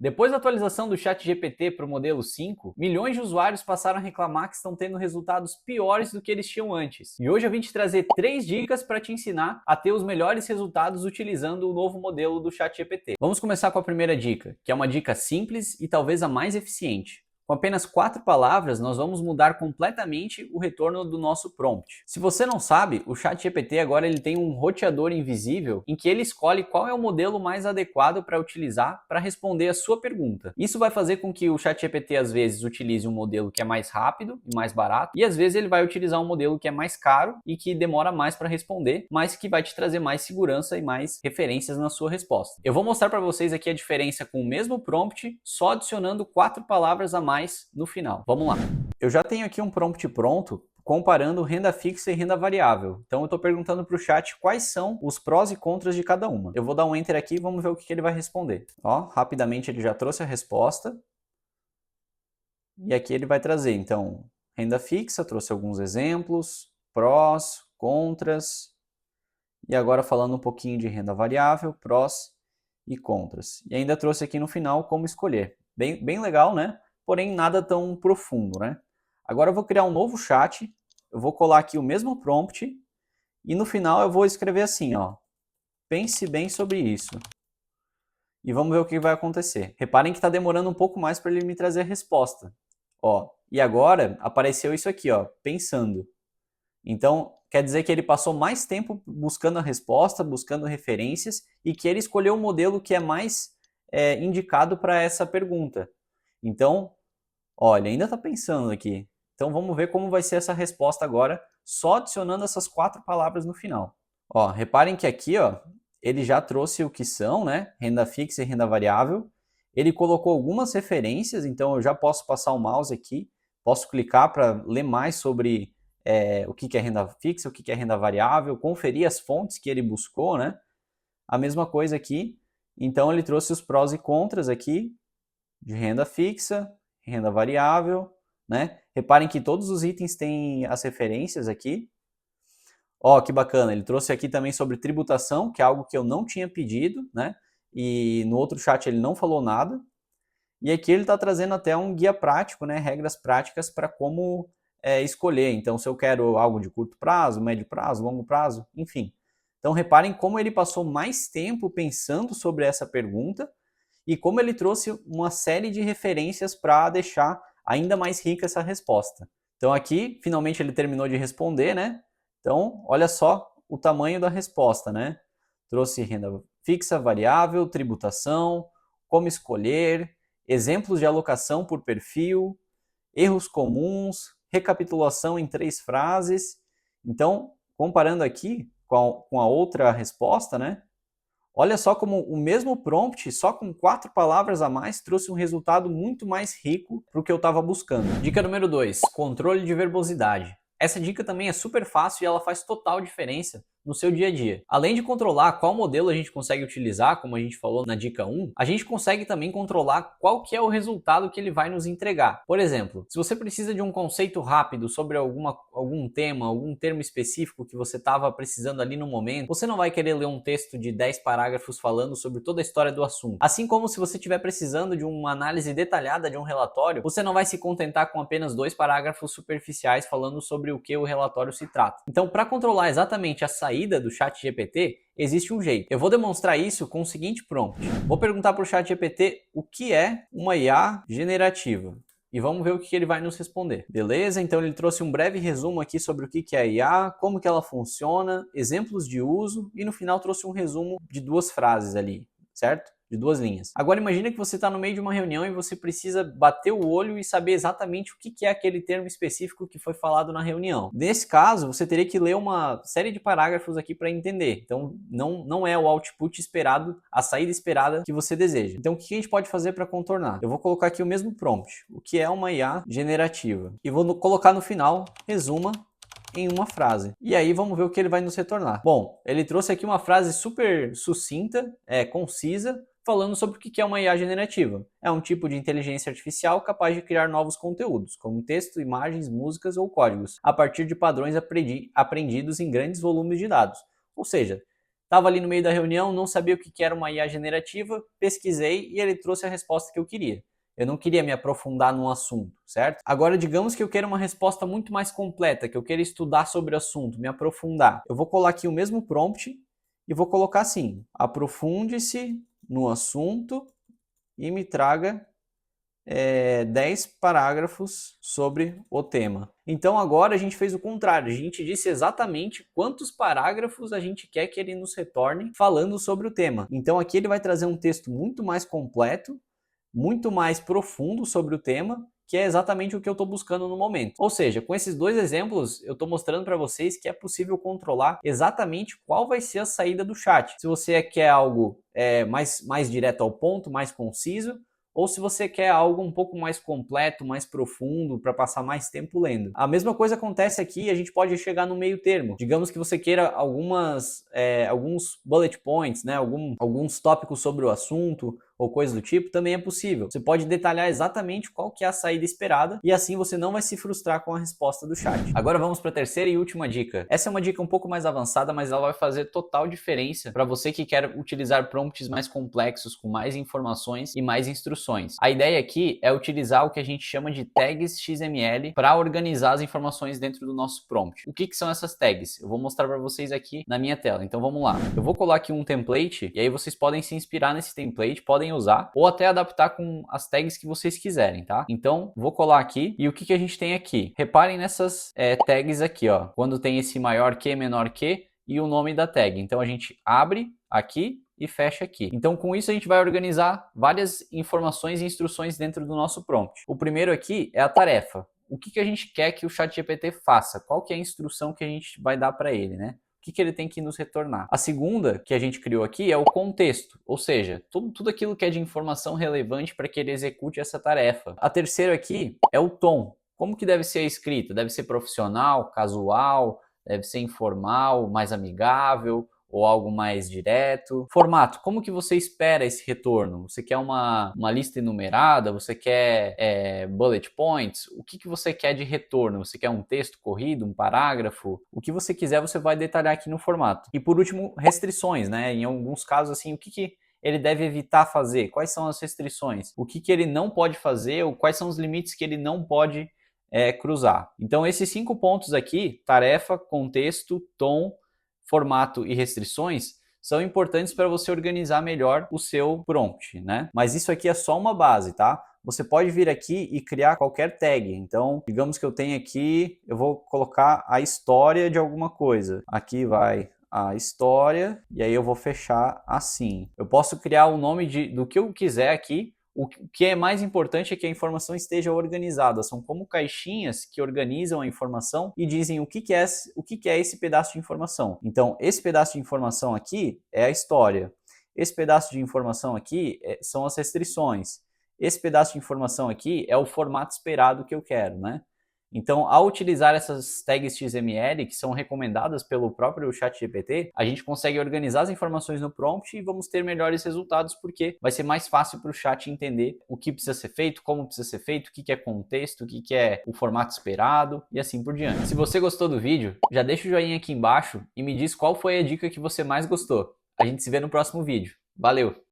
Depois da atualização do ChatGPT para o modelo 5, milhões de usuários passaram a reclamar que estão tendo resultados piores do que eles tinham antes. E hoje eu vim te trazer 3 dicas para te ensinar a ter os melhores resultados utilizando o novo modelo do ChatGPT. Vamos começar com a primeira dica, que é uma dica simples e talvez a mais eficiente. Com apenas 4 palavras, nós vamos mudar completamente o retorno do nosso prompt. Se você não sabe, o ChatGPT agora ele tem um roteador invisível em que ele escolhe qual é o modelo mais adequado para utilizar para responder a sua pergunta. Isso vai fazer com que o ChatGPT às vezes utilize um modelo que é mais rápido e mais barato, e às vezes ele vai utilizar um modelo que é mais caro e que demora mais para responder, mas que vai te trazer mais segurança e mais referências na sua resposta. Eu vou mostrar para vocês aqui a diferença com o mesmo prompt, só adicionando 4 palavras a mais no final. Vamos lá. Eu já tenho aqui um prompt pronto comparando renda fixa e renda variável. Então eu estou perguntando para o chat quais são os prós e contras de cada uma. Eu vou dar um enter aqui e vamos ver o que ele vai responder. Ó, rapidamente ele já trouxe a resposta. E aqui ele vai trazer, então, renda fixa, trouxe alguns exemplos, prós, contras. E agora falando um pouquinho de renda variável, prós e contras. E ainda trouxe aqui no final como escolher. Bem legal, né? Porém nada tão profundo, né? Agora eu vou criar um novo chat, eu vou colar aqui o mesmo prompt e no final eu vou escrever assim, ó, pense bem sobre isso. E vamos ver o que vai acontecer. Reparem que está demorando um pouco mais para ele me trazer a resposta. Ó, e agora apareceu isso aqui, ó, pensando. Então, quer dizer que ele passou mais tempo buscando a resposta, buscando referências e que ele escolheu o modelo que é mais indicado para essa pergunta. Então, olha, ainda está pensando aqui. Então vamos ver como vai ser essa resposta agora, só adicionando essas 4 palavras no final. Ó, reparem que aqui, ó, ele já trouxe o que são, né? Renda fixa e renda variável. Ele colocou algumas referências, então eu já posso passar o mouse aqui, posso clicar para ler mais sobre o que é renda fixa, o que é renda variável, conferir as fontes que ele buscou, né? A mesma coisa aqui. Então ele trouxe os prós e contras aqui de renda fixa, renda variável, né? Reparem que todos os itens têm as referências aqui. Ó, que bacana, ele trouxe aqui também sobre tributação, que é algo que eu não tinha pedido, né? E no outro chat ele não falou nada. E aqui ele está trazendo até um guia prático, né? Regras práticas para como escolher. Então, se eu quero algo de curto prazo, médio prazo, longo prazo, enfim. Então, reparem como ele passou mais tempo pensando sobre essa pergunta e como ele trouxe uma série de referências para deixar ainda mais rica essa resposta. Então aqui, finalmente ele terminou de responder, né? Então, olha só o tamanho da resposta, né? Trouxe renda fixa, variável, tributação, como escolher, exemplos de alocação por perfil, erros comuns, recapitulação em 3 frases. Então, comparando aqui com a outra resposta, né? Olha só como o mesmo prompt, só com 4 palavras a mais, trouxe um resultado muito mais rico para o que eu estava buscando. Dica número 2, controle de verbosidade. Essa dica também é super fácil e ela faz total diferença no seu dia a dia. Além de controlar qual modelo a gente consegue utilizar, como a gente falou na dica 1, a gente consegue também controlar qual que é o resultado que ele vai nos entregar. Por exemplo, se você precisa de um conceito rápido sobre algum tema, algum termo específico que você estava precisando ali no momento, você não vai querer ler um texto de 10 parágrafos falando sobre toda a história do assunto. Assim como se você estiver precisando de uma análise detalhada de um relatório, você não vai se contentar com apenas 2 parágrafos superficiais falando sobre o que o relatório se trata. Então, para controlar exatamente a saída do ChatGPT, existe um jeito. Eu vou demonstrar isso com o seguinte prompt. Vou perguntar para o ChatGPT o que é uma IA generativa. E vamos ver o que ele vai nos responder. Beleza? Então ele trouxe um breve resumo aqui sobre o que é a IA, como que ela funciona, exemplos de uso e no final trouxe um resumo de 2 frases ali, certo? De 2 linhas. Agora imagina que você está no meio de uma reunião e você precisa bater o olho e saber exatamente o que é aquele termo específico que foi falado na reunião. Nesse caso, você teria que ler uma série de parágrafos aqui para entender. Então não é o output esperado, a saída esperada que você deseja. Então o que a gente pode fazer para contornar? Eu vou colocar aqui o mesmo prompt, o que é uma IA generativa. E vou colocar no final, resuma em uma frase. E aí vamos ver o que ele vai nos retornar. Bom, ele trouxe aqui uma frase super sucinta, concisa, falando sobre o que é uma IA generativa. É um tipo de inteligência artificial capaz de criar novos conteúdos, como texto, imagens, músicas ou códigos, a partir de padrões aprendidos em grandes volumes de dados. Ou seja, estava ali no meio da reunião, não sabia o que era uma IA generativa, pesquisei e ele trouxe a resposta que eu queria. Eu não queria me aprofundar num assunto, certo? Agora, digamos que eu queira uma resposta muito mais completa, que eu queira estudar sobre o assunto, me aprofundar. Eu vou colar aqui o mesmo prompt e vou colocar assim: aprofunde-se no assunto e me traga 10 parágrafos sobre o tema. Então agora a gente fez o contrário, a gente disse exatamente quantos parágrafos a gente quer que ele nos retorne falando sobre o tema. Então aqui ele vai trazer um texto muito mais completo, muito mais profundo sobre o tema, que é exatamente o que eu estou buscando no momento. Ou seja, com esses dois exemplos, eu estou mostrando para vocês que é possível controlar exatamente qual vai ser a saída do chat. Se você quer algo mais direto ao ponto, mais conciso, ou se você quer algo um pouco mais completo, mais profundo, para passar mais tempo lendo. A mesma coisa acontece aqui, a gente pode chegar no meio termo. Digamos que você queira alguns bullet points, né? Alguns tópicos sobre o assunto, ou coisa do tipo, também é possível. Você pode detalhar exatamente qual que é a saída esperada e assim você não vai se frustrar com a resposta do chat. Agora vamos para a terceira e última dica. Essa é uma dica um pouco mais avançada, mas ela vai fazer total diferença para você que quer utilizar prompts mais complexos, com mais informações e mais instruções. A ideia aqui é utilizar o que a gente chama de tags XML para organizar as informações dentro do nosso prompt. O que são essas tags? Eu vou mostrar para vocês aqui na minha tela. Então vamos lá. Eu vou colar aqui um template e aí vocês podem se inspirar nesse template, podem usar ou até adaptar com as tags que vocês quiserem, tá? Então, vou colar aqui e o que a gente tem aqui? Reparem nessas tags aqui, ó, quando tem esse maior que, menor que e o nome da tag. Então, a gente abre aqui e fecha aqui. Então, com isso, a gente vai organizar várias informações e instruções dentro do nosso prompt. O primeiro aqui é a tarefa. O que a gente quer que o ChatGPT faça? Qual que é a instrução que a gente vai dar para ele, né? O que ele tem que nos retornar. A segunda que a gente criou aqui é o contexto, ou seja, tudo aquilo que é de informação relevante para que ele execute essa tarefa. A terceira aqui é o tom. Como que deve ser a escrita? Deve ser profissional, casual, deve ser informal, mais amigável ou algo mais direto. Formato, como que você espera esse retorno? Você quer uma lista enumerada? Você quer bullet points? O que você quer de retorno? Você quer um texto corrido, um parágrafo? O que você quiser, você vai detalhar aqui no formato. E por último, restrições, né? Em alguns casos, assim, o que ele deve evitar fazer? Quais são as restrições? O que ele não pode fazer? Ou quais são os limites que ele não pode cruzar? Então, esses 5 pontos aqui, tarefa, contexto, tom, formato e restrições, são importantes para você organizar melhor o seu prompt, né? Mas isso aqui é só uma base, tá? Você pode vir aqui e criar qualquer tag. Então, digamos que eu tenho aqui, eu vou colocar a história de alguma coisa. Aqui vai a história e aí eu vou fechar assim. Eu posso criar o nome do que eu quiser aqui. O que é mais importante é que a informação esteja organizada. São como caixinhas que organizam a informação e dizem o que é esse pedaço de informação. Então, esse pedaço de informação aqui é a história. Esse pedaço de informação aqui são as restrições. Esse pedaço de informação aqui é o formato esperado que eu quero, né? Então, ao utilizar essas tags XML, que são recomendadas pelo próprio ChatGPT, a gente consegue organizar as informações no prompt e vamos ter melhores resultados, porque vai ser mais fácil para o chat entender o que precisa ser feito, como precisa ser feito, o que é contexto, o que é o formato esperado e assim por diante. Se você gostou do vídeo, já deixa o joinha aqui embaixo e me diz qual foi a dica que você mais gostou. A gente se vê no próximo vídeo. Valeu!